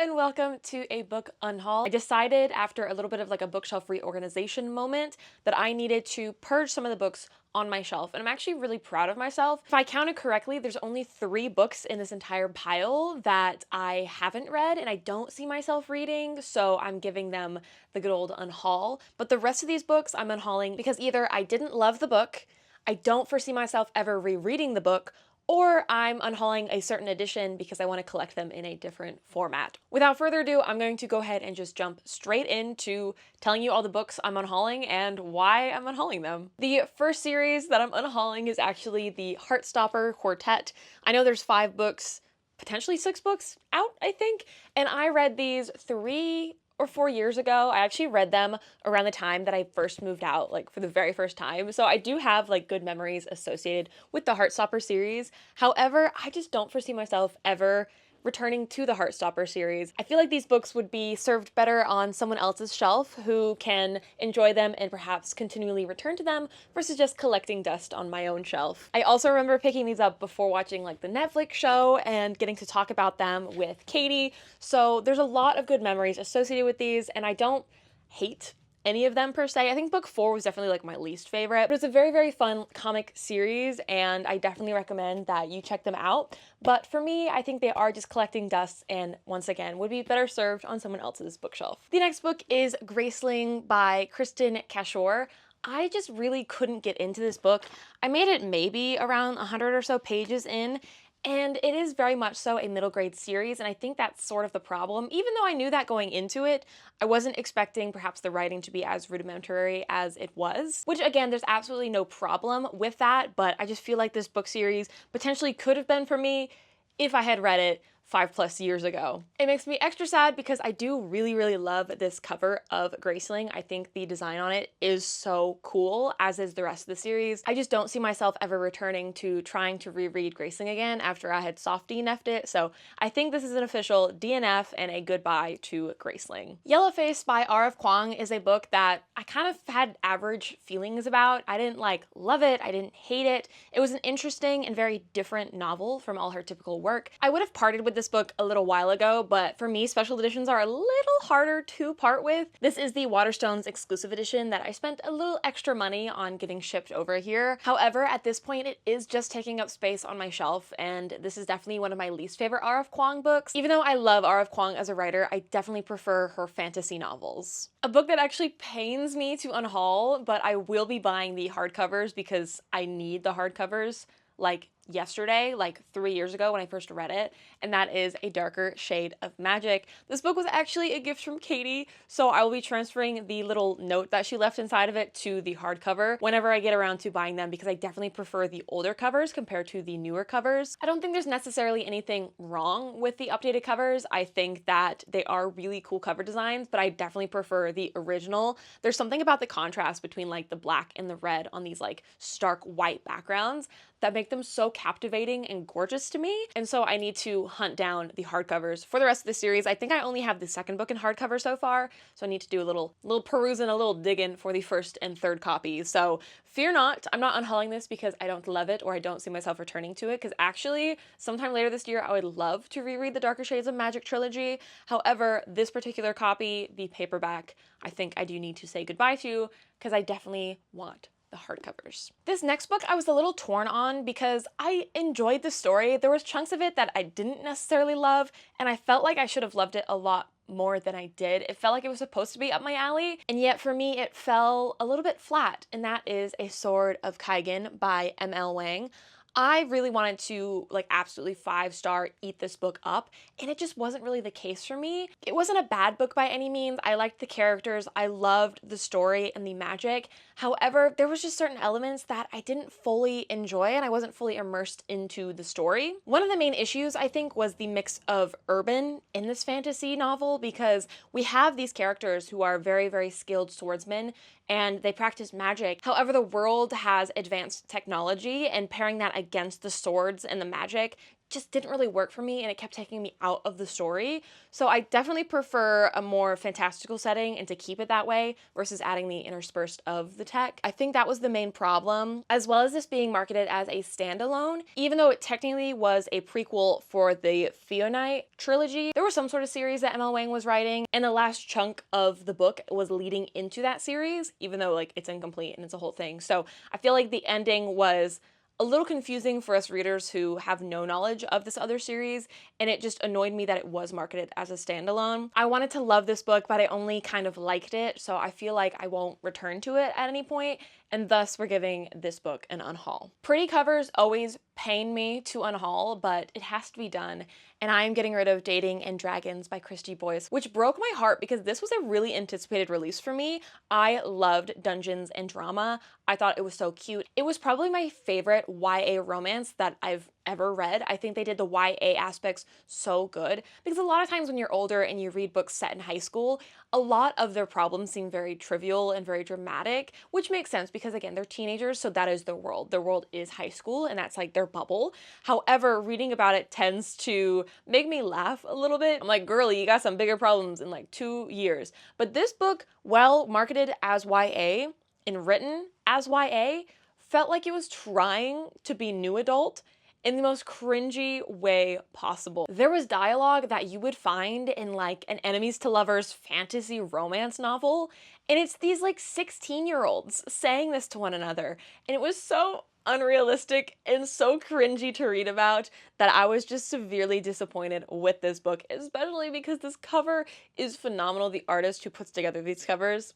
and welcome to a book unhaul. I decided after a little bit of like a bookshelf reorganization moment that I needed to purge some of the books on my shelf, and I'm actually really proud of myself. If I counted correctly, there's only 3 books in this entire pile that I haven't read and I don't see myself reading, so I'm giving them the good old unhaul. But the rest of these books I'm unhauling because either I didn't love the book, I don't foresee myself ever rereading the book, or I'm unhauling a certain edition because I want to collect them in a different format. Without further ado, I'm going to go ahead and just jump straight into telling you all the books I'm unhauling and why I'm unhauling them. The first series that I'm unhauling is actually the Heartstopper Quartet. I know there's 5 books, potentially 6 books out, I think, and I read these 3 or 4 years ago. I actually read them around the time that I first moved out, like for the very first time. So I do have like good memories associated with the Heartstopper series. However, I just don't foresee myself ever returning to the Heartstopper series. I feel like these books would be served better on someone else's shelf who can enjoy them and perhaps continually return to them versus just collecting dust on my own shelf. I also remember picking these up before watching like the Netflix show and getting to talk about them with Katie. So there's a lot of good memories associated with these, and I don't hate any of them per se. I think book 4 was definitely like my least favorite, but it's a very, very fun comic series and I definitely recommend that you check them out. But for me, I think they are just collecting dust and once again would be better served on someone else's bookshelf. The next book is Graceling by Kristen Cashore. I just really couldn't get into this book. I made it maybe around 100 or so pages in, and it is very much so a middle grade series, and I think that's sort of the problem. Even though I knew that going into it, I wasn't expecting perhaps the writing to be as rudimentary as it was, which again, there's absolutely no problem with that, but I just feel like this book series potentially could have been for me if I had read it 5+ years ago. It makes me extra sad because I do really, really love this cover of Graceling. I think the design on it is so cool, as is the rest of the series. I just don't see myself ever returning to trying to reread Graceling again after I had soft DNF'd it, so I think this is an official DNF and a goodbye to Graceling. Yellowface by R.F. Kuang is a book that I kind of had average feelings about. I didn't like love it, I didn't hate it. It was an interesting and very different novel from all her typical work. I would have parted with this book a little while ago, but for me, special editions are a little harder to part with. This is the Waterstones exclusive edition that I spent a little extra money on getting shipped over here. However, at this point, it is just taking up space on my shelf, and this is definitely one of my least favorite R.F. Kuang books. Even though I love R.F. Kuang as a writer, I definitely prefer her fantasy novels. A book that actually pains me to unhaul, but I will be buying the hardcovers because I need the hardcovers like yesterday, like 3 years ago when I first read it, and that is A Darker Shade of Magic. This book was actually a gift from Katie, so I will be transferring the little note that she left inside of it to the hardcover whenever I get around to buying them, because I definitely prefer the older covers compared to the newer covers. I don't think there's necessarily anything wrong with the updated covers. I think that they are really cool cover designs, but I definitely prefer the original. There's something about the contrast between like the black and the red on these like stark white backgrounds that make them so captivating and gorgeous to me, and so I need to hunt down the hardcovers for the rest of the series. I think I only have the second book in hardcover so far, so I need to do a little perusing, a little digging for the first and third copies. So fear not, I'm not unhauling this because I don't love it or I don't see myself returning to it, because actually sometime later this year I would love to reread the Darker Shades of Magic trilogy. However, this particular copy, the paperback, I think I do need to say goodbye to because I definitely want the hardcovers. This next book I was a little torn on because I enjoyed the story. There was chunks of it that I didn't necessarily love, and I felt like I should have loved it a lot more than I did. It felt like it was supposed to be up my alley, and yet for me it fell a little bit flat, and that is A Sword of Kaigen by M.L. Wang. I really wanted to like absolutely 5-star eat this book up, and it just wasn't really the case for me. It wasn't a bad book by any means. I liked the characters, I loved the story and the magic. However, there was just certain elements that I didn't fully enjoy and I wasn't fully immersed into the story. One of the main issues I think was the mix of urban in this fantasy novel, because we have these characters who are very, very skilled swordsmen and they practice magic. However, the world has advanced technology, and pairing that against the swords and the magic just didn't really work for me and it kept taking me out of the story. So I definitely prefer a more fantastical setting and to keep it that way versus adding the interspersed of the tech. I think that was the main problem, as well as this being marketed as a standalone. Even though it technically was a prequel for the Theonite trilogy, there was some sort of series that ML Wang was writing, and the last chunk of the book was leading into that series, even though like it's incomplete and it's a whole thing. So I feel like the ending was a little confusing for us readers who have no knowledge of this other series, and it just annoyed me that it was marketed as a standalone. I wanted to love this book, but I only kind of liked it, so I feel like I won't return to it at any point, and thus we're giving this book an unhaul. Pretty covers always pain me to unhaul, but it has to be done, and I am getting rid of Dating and Dragons by Christy Boyce, which broke my heart because this was a really anticipated release for me. I loved Dungeons and Drama. I thought it was so cute. It was probably my favorite YA romance that I've ever read. I think they did the YA aspects so good because a lot of times when you're older and you read books set in high school, a lot of their problems seem very trivial and very dramatic, which makes sense because again, they're teenagers, so that is their world. Their world is high school and that's like their bubble. However, reading about it tends to make me laugh a little bit. I'm like, girly, you got some bigger problems in like 2 years. But this book, well marketed as YA and written as YA, felt like it was trying to be new adult in the most cringy way possible. There was dialogue that you would find in like an enemies to lovers fantasy romance novel, and it's these like 16-year-olds saying this to one another, and it was so unrealistic and so cringy to read about that I was just severely disappointed with this book, especially because this cover is phenomenal. The artist who puts together these covers,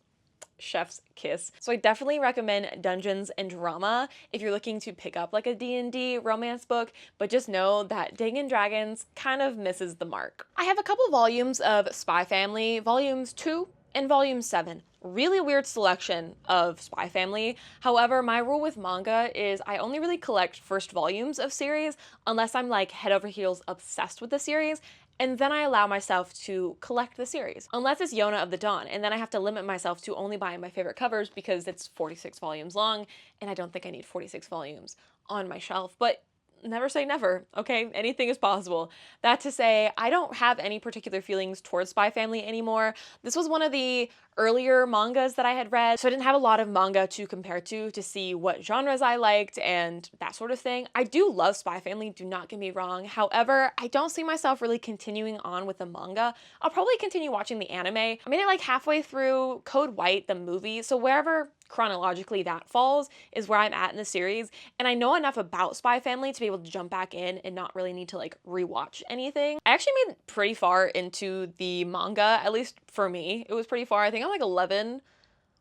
chef's kiss. So I definitely recommend Dungeons and Drama if you're looking to pick up like a D&D romance book, but just know that Dating and Dragons kind of misses the mark. I have a couple volumes of Spy Family, volumes 2 and volume 7. Really weird selection of Spy Family. However, my rule with manga is I only really collect first volumes of series unless I'm like head over heels obsessed with the series, and then I allow myself to collect the series. Unless it's Yona of the Dawn, and then I have to limit myself to only buying my favorite covers because it's 46 volumes long, and I don't think I need 46 volumes on my shelf, but never say never, okay? Anything is possible. That to say, I don't have any particular feelings towards Spy Family anymore. This was one of the earlier mangas that I had read, so I didn't have a lot of manga to compare to see what genres I liked and that sort of thing. I do love Spy Family, do not get me wrong. However, I don't see myself really continuing on with the manga. I'll probably continue watching the anime. I made it like halfway through Code White, the movie, so wherever chronologically that falls is where I'm at in the series, and I know enough about Spy Family to be able to jump back in and not really need to like rewatch anything. I actually made pretty far into the manga, at least for me. It was pretty far. I think I'm like 11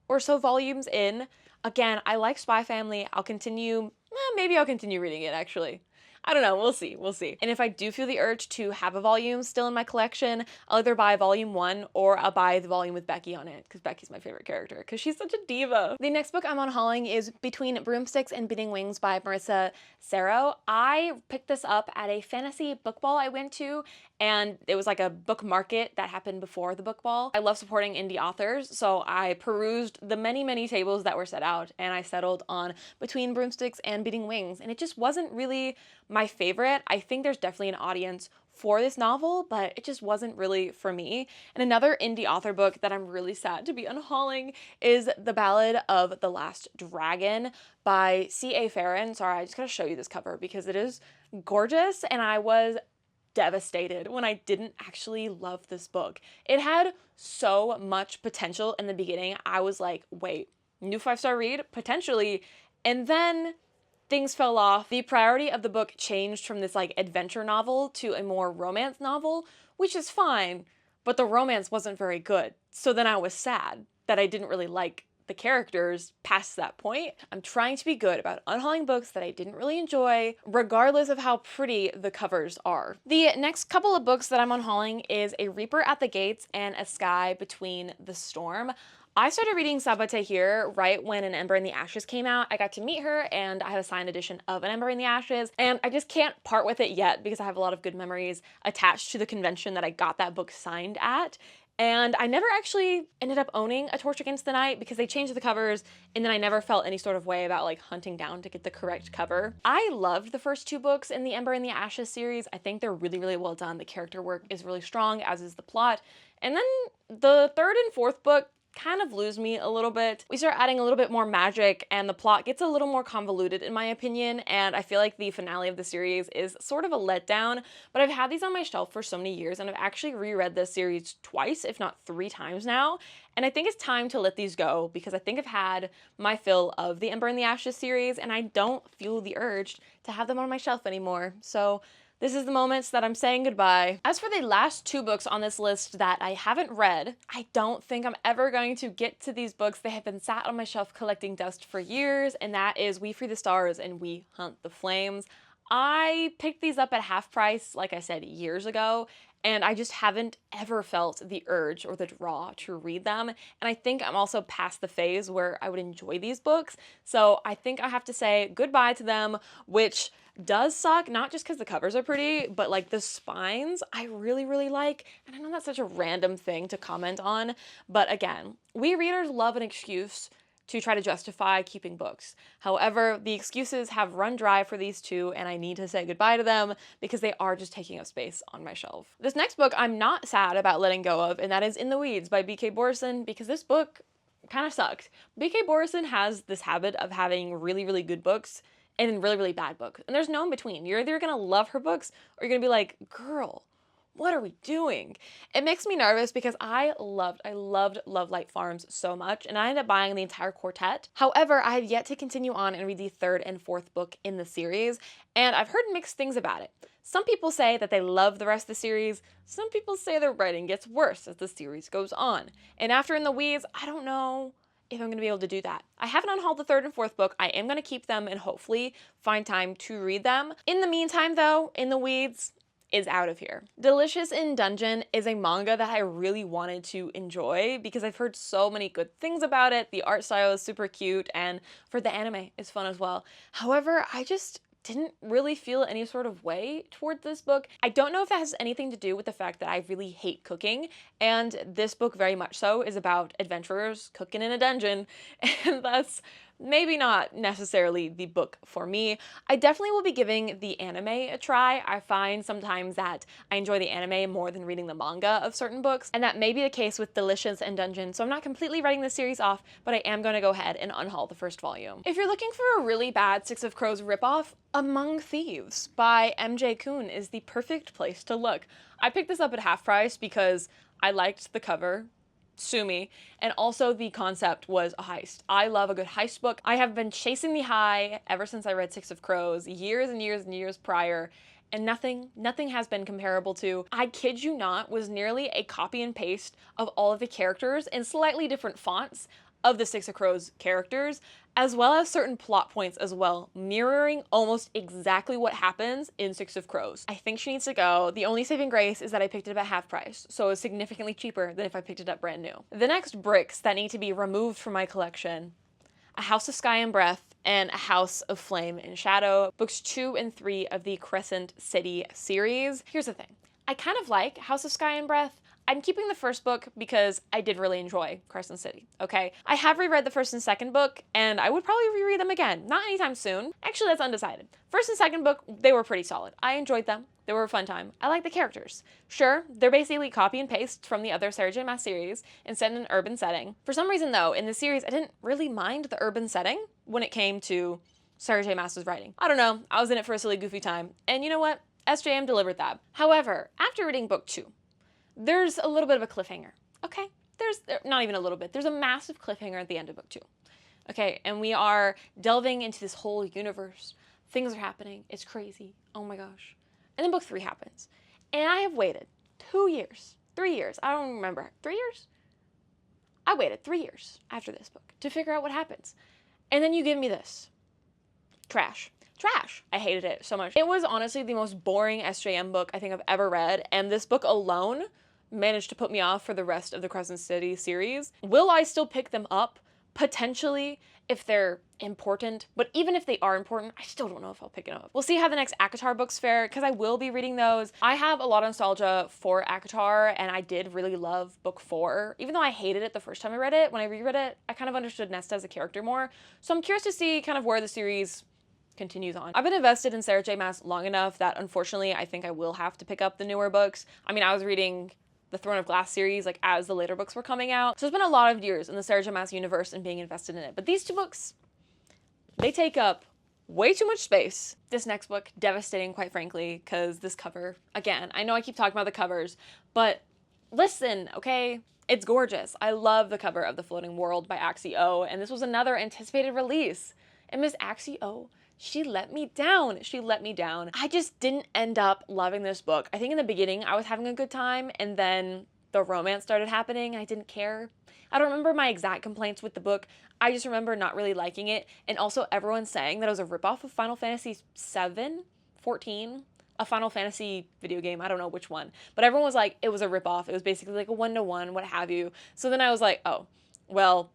or so volumes in. Again, I like Spy Family. I'll continue, maybe I'll continue reading it actually. I don't know, we'll see. And if I do feel the urge to have a volume still in my collection, I'll either buy volume 1 or I'll buy the volume with Becky on it, because Becky's my favorite character, because she's such a diva. The next book I'm unhauling is Between Broomsticks and Beating Wings by Marissa Serro. I picked this up at a fantasy book ball I went to, and it was like a book market that happened before the book ball. I love supporting indie authors, so I perused the many tables that were set out, and I settled on Between Broomsticks and Beating Wings, and it just wasn't really my favorite. I think there's definitely an audience for this novel, but it just wasn't really for me. And another indie author book that I'm really sad to be unhauling is The Ballad of the Last Dragon by C.A. Farron. Sorry, I just gotta show you this cover because it is gorgeous, and I was devastated when I didn't actually love this book. It had so much potential in the beginning. I was like, wait, new 5-star read? Potentially. And then things fell off. The priority of the book changed from this like adventure novel to a more romance novel, which is fine, but the romance wasn't very good. So then I was sad that I didn't really like the characters past that point. I'm trying to be good about unhauling books that I didn't really enjoy, regardless of how pretty the covers are. The next couple of books that I'm unhauling is A Reaper at the Gates and A Sky Between the Storm. I started reading Sabate here right when An Ember in the Ashes came out. I got to meet her, and I have a signed edition of An Ember in the Ashes, and I just can't part with it yet because I have a lot of good memories attached to the convention that I got that book signed at. And I never actually ended up owning A Torch Against the Night because they changed the covers, and then I never felt any sort of way about like hunting down to get the correct cover. I loved the first two books in the Ember and the Ashes series. I think they're really, really well done. The character work is really strong, as is the plot. And then the third and fourth book kind of lose me a little bit. We start adding a little bit more magic and the plot gets a little more convoluted in my opinion, and I feel like the finale of the series is sort of a letdown, but I've had these on my shelf for so many years and I've actually reread this series twice, if not 3 times now, and I think it's time to let these go because I think I've had my fill of the Ember and the Ashes series and I don't feel the urge to have them on my shelf anymore. So this is the moments that I'm saying goodbye. As for the last 2 books on this list that I haven't read, I don't think I'm ever going to get to these books. They have been sat on my shelf collecting dust for years, and that is We Free the Stars and We Hunt the Flames. I picked these up at half price, like I said, years ago, and I just haven't ever felt the urge or the draw to read them. And I think I'm also past the phase where I would enjoy these books. So I think I have to say goodbye to them, which does suck, not just because the covers are pretty, but like the spines I really, really like. And I know that's such a random thing to comment on, but again, we readers love an excuse to try to justify keeping books. However, the excuses have run dry for these 2 and I need to say goodbye to them because they are just taking up space on my shelf. This next book I'm not sad about letting go of, and that is In the Weeds by B.K. Borison, because this book kind of sucked. B.K. Borison has this habit of having really, really good books and then really, really bad books. And there's no in between. You're either gonna love her books or you're gonna be like, girl, what are we doing? It makes me nervous because I loved Love Light Farms so much, and I ended up buying the entire quartet. However, I have yet to continue on and read the 3rd and 4th book in the series, and I've heard mixed things about it. Some people say that they love the rest of the series. Some people say the writing gets worse as the series goes on. And after In the Weeds, I don't know if I'm going to be able to do that. I haven't unhauled the 3rd and 4th book. I am going to keep them and hopefully find time to read them. In the meantime, though, In the Weeds is out of here. Delicious in Dungeon is a manga that I really wanted to enjoy because I've heard so many good things about it. The art style is super cute, and for the anime, it's fun as well. However, I just didn't really feel any sort of way toward this book. I don't know if that has anything to do with the fact that I really hate cooking, and this book very much so is about adventurers cooking in a dungeon, and that's maybe not necessarily the book for me. I definitely will be giving the anime a try. I find sometimes that I enjoy the anime more than reading the manga of certain books, and that may be the case with Delicious and Dungeon, so I'm not completely writing the series off, but I am going to go ahead and unhaul the 1st volume. If you're looking for a really bad Six of Crows ripoff, Among Thieves by MJ Kuhn is the perfect place to look. I picked this up at half price because I liked the cover. Sue me. And also the concept was a heist. I love a good heist book. I have been chasing the high ever since I read Six of Crows years and years and years prior, and nothing has been comparable to. I kid you not, was nearly a copy and paste of all of the characters in slightly different fonts of the Six of Crows characters, as well as certain plot points as well, mirroring almost exactly what happens in Six of Crows. I think she needs to go. The only saving grace is that I picked it up at half price, so it's significantly cheaper than if I picked it up brand new. The next bricks that need to be removed from my collection: A House of Sky and Breath and A House of Flame and Shadow, books 2 and 3 of the Crescent City series. Here's the thing. I kind of like House of Sky and Breath. I'm keeping the 1st book because I did really enjoy Crescent City, okay? I have reread the 1st and 2nd book, and I would probably reread them again. Not anytime soon. Actually, that's undecided. 1st and 2nd book, they were pretty solid. I enjoyed them. They were a fun time. I like the characters. Sure, they're basically copy and paste from the other Sarah J. Maas series and set in an urban setting. For some reason, though, in the series, I didn't really mind the urban setting when it came to Sarah J. Maas's writing. I don't know. I was in it for a silly, goofy time. And you know what? SJM delivered that. However, after reading book 2, there's a little bit of a cliffhanger, okay? There's not even a little bit. There's a massive cliffhanger at the end of book 2, okay? And we are delving into this whole universe. Things are happening. It's crazy. Oh my gosh. And then book 3 happens. And I have waited 2 years, 3 years. I don't remember. 3 years? I waited 3 years after this book to figure out what happens. And then you give me this. Trash. Trash. I hated it so much. It was honestly the most boring SJM book I think I've ever read, and this book alone managed to put me off for the rest of the Crescent City series. Will I still pick them up? potentially if they're important, but even if they are important, I still don't know if I'll pick it up. We'll see how the next ACOTAR books fare, because I will be reading those. I have a lot of nostalgia for ACOTAR, and I did really love book 4. Even though I hated it the first time I read it, when I reread it, I kind of understood Nesta as a character more. So I'm curious to see kind of where the series continues on. I've been invested in Sarah J Maas long enough that unfortunately I think I will have to pick up the newer books. I mean, I was reading the Throne of Glass series like as the later books were coming out. So it's been a lot of years in the Sarah J Maas universe and being invested in it. But these 2 books, they take up way too much space. This next book, devastating, quite frankly, because this cover, again, I know I keep talking about the covers, but listen, okay? It's gorgeous. I love the cover of The Floating World by Axie O, and this was another anticipated release. And Miss Axie O, she let me down. She let me down. I just didn't end up loving this book. I think in the beginning I was having a good time, and then the romance started happening. I didn't care. I don't remember my exact complaints with the book. I just remember not really liking it, and also everyone saying that it was a ripoff of Final Fantasy 14, a Final Fantasy video game. I don't know which one, but everyone was like, it was a ripoff. It was basically like a 1-to-1, what have you. So then I was like, oh, well,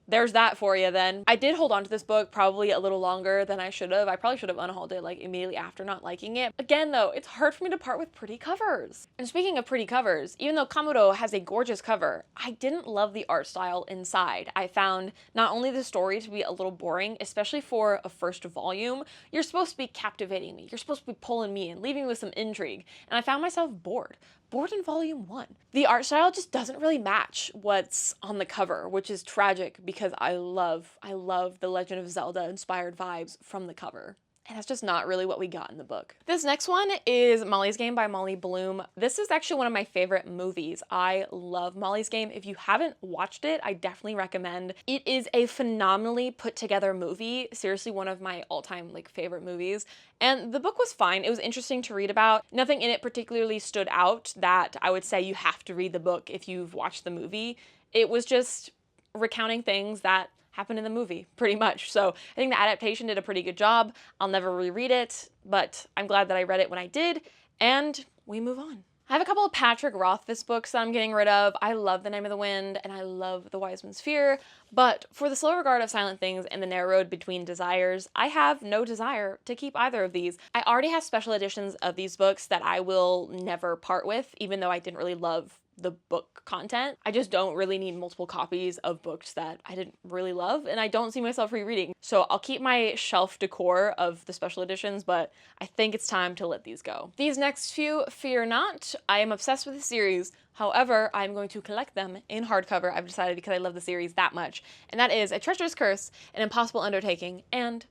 there's that for you then. I did hold on to this book probably a little longer than I should have. I probably should have unhauled it like immediately after not liking it. Again though, it's hard for me to part with pretty covers. And speaking of pretty covers, even though Kamuro has a gorgeous cover, I didn't love the art style inside. I found not only the story to be a little boring, especially for a first volume, you're supposed to be captivating me. You're supposed to be pulling me in, leaving me with some intrigue. And I found myself bored in volume 1. The art style just doesn't really match what's on the cover, which is tragic because I love the Legend of Zelda inspired vibes from the cover. And that's just not really what we got in the book. This next one is Molly's Game by Molly Bloom. This is actually one of my favorite movies. I love Molly's Game. If you haven't watched it, I definitely recommend. It is a phenomenally put together movie. Seriously, one of my all-time like favorite movies. And the book was fine. It was interesting to read about. Nothing in it particularly stood out that I would say you have to read the book if you've watched the movie. It was just recounting things that happened in the movie, pretty much. So I think the adaptation did a pretty good job. I'll never reread it, but I'm glad that I read it when I did, and we move on. I have a couple of Patrick Rothfuss books that I'm getting rid of. I love The Name of the Wind, and I love The Wise Man's Fear, but for The Slow Regard of Silent Things and The Narrow Road Between Desires, I have no desire to keep either of these. I already have special editions of these books that I will never part with, even though I didn't really love the book content. I just don't really need multiple copies of books that I didn't really love, and I don't see myself rereading. So I'll keep my shelf decor of the special editions, but I think it's time to let these go. These next few, fear not, I am obsessed with the series. However, I'm going to collect them in hardcover, I've decided, because I love the series that much. And that is A Treacherous Curse, An Impossible Undertaking, and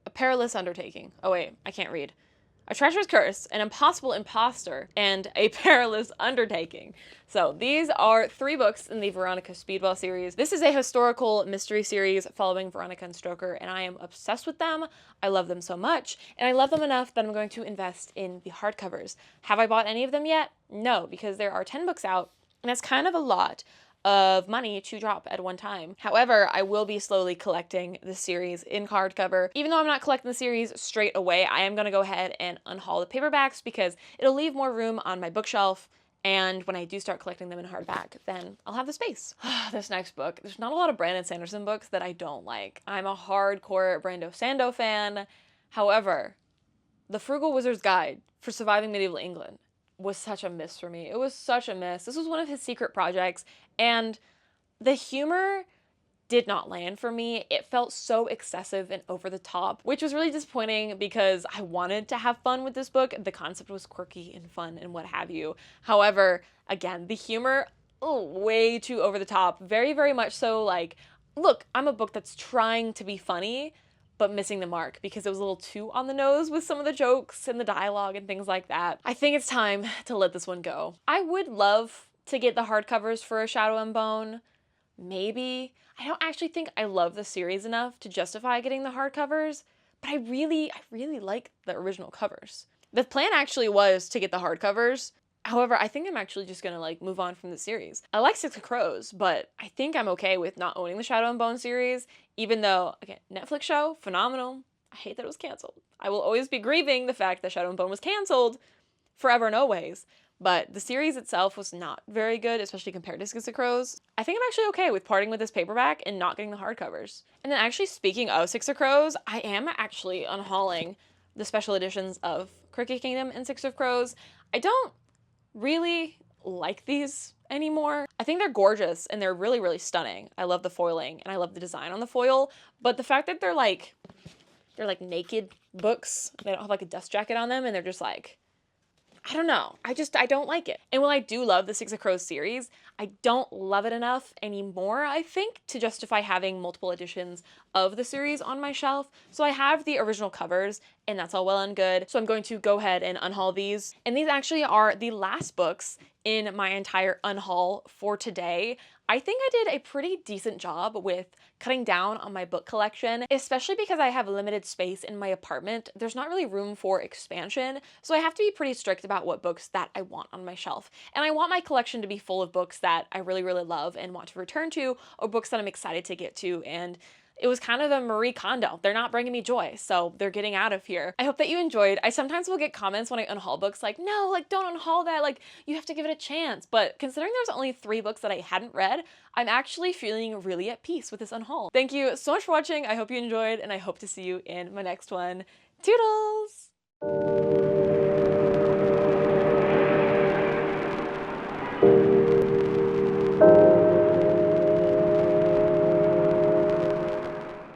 A Perilous Undertaking. Oh wait, I can't read. A Treacherous Curse, An Impossible Imposter, and A Perilous Undertaking. So these are 3 books in the Veronica Speedwell series. This is a historical mystery series following Veronica and Stoker, and I am obsessed with them. I love them so much, and I love them enough that I'm going to invest in the hardcovers. Have I bought any of them yet? No, because there are 10 books out, and that's kind of a lot of money to drop at one time. However, I will be slowly collecting the series in hardcover. Even though I'm not collecting the series straight away, I am gonna go ahead and unhaul the paperbacks because it'll leave more room on my bookshelf, and when I do start collecting them in hardback, then I'll have the space. This next book, there's not a lot of Brandon Sanderson books that I don't like. I'm a hardcore Brando Sando fan. However, The Frugal Wizard's Guide for Surviving Medieval England was such a miss for me. It was such a miss. This was one of his secret projects, and the humor did not land for me. It felt so excessive and over the top, which was really disappointing because I wanted to have fun with this book. The concept was quirky and fun and what have you. However, again, the humor, way too over the top. Very, very much so like, look, I'm a book that's trying to be funny, but missing the mark because it was a little too on the nose with some of the jokes and the dialogue and things like that. I think it's time to let this one go. I would love to get the hardcovers for A Shadow and Bone. Maybe. I don't actually think I love the series enough to justify getting the hardcovers, but I really like the original covers. The plan actually was to get the hardcovers. However, I think I'm actually just gonna like move on from the series. I like Six of Crows, but I think I'm okay with not owning the Shadow and Bone series, even though, again, Netflix show, phenomenal. I hate that it was canceled. I will always be grieving the fact that Shadow and Bone was canceled forever and always. but the series itself was not very good, especially compared to Six of Crows. I think I'm actually okay with parting with this paperback and not getting the hardcovers. And then actually speaking of Six of Crows, I am actually unhauling the special editions of Crooked Kingdom and Six of Crows. I don't really like these anymore. I think they're gorgeous and they're really, really stunning. I love the foiling and I love the design on the foil, but the fact that they're like naked books, they don't have like a dust jacket on them and they're just like, I don't know. I don't like it. And while I do love the Six of Crows series, I don't love it enough anymore, I think, to justify having multiple editions of the series on my shelf. So I have the original covers, and that's all well and good. So I'm going to go ahead and unhaul these. And these actually are the last books in my entire unhaul for today. I think I did a pretty decent job with cutting down on my book collection, especially because I have limited space in my apartment. There's not really room for expansion, so I have to be pretty strict about what books that I want on my shelf. And I want my collection to be full of books that I really, really love and want to return to, or books that I'm excited to get to. And it was kind of a Marie Kondo. They're not bringing me joy, so they're getting out of here. I hope that you enjoyed. I sometimes will get comments when I unhaul books like, no, like don't unhaul that, like you have to give it a chance. But considering there's only 3 books that I hadn't read, I'm actually feeling really at peace with this unhaul. Thank you so much for watching. I hope you enjoyed, and I hope to see you in my next one. Toodles!